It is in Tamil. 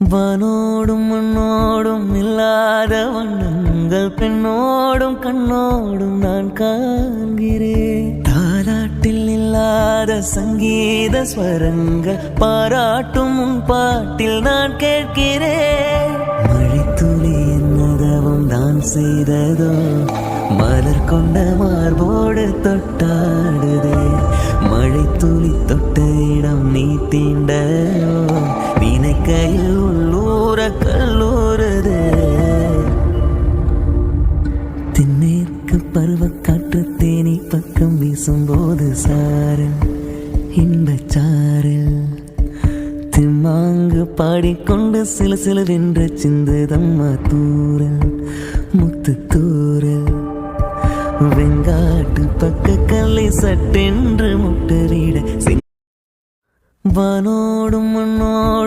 வானோடும் மண்ணோடும் இல்லாத வண்ணங்கள் பெண்ணோடும் கண்ணோடும் நான் காண்கிறேன். தாலாட்டில் இல்லாத சங்கீத ஸ்வரங்கள் பாராட்டும் உன் பாட்டில் நான் கேட்கிறேன். மழைத்துளி என்னதவும் தான் செய்ததோ, மலர் கொண்ட மார்போடு தொட்டாடுதே. மழைத்துளி தொட்ட இடம் நீ தீண்டோ, நினைக்கையில் உள்ளூர கல்லூரது. தென்னேற்கு பருவக்காற்று தேனி பக்கம் வீசும்போது சாரல் இன்பச்சாரல் திம்மாங்கு பாடிக்கொண்டு சிலுவென்ற சிந்துதம்மா தூரல் முத்து தூரல். வெங்காட்டு பக்க கல்லை சட்டென்று முட்டரிட வானோடும் மண்ணோடும்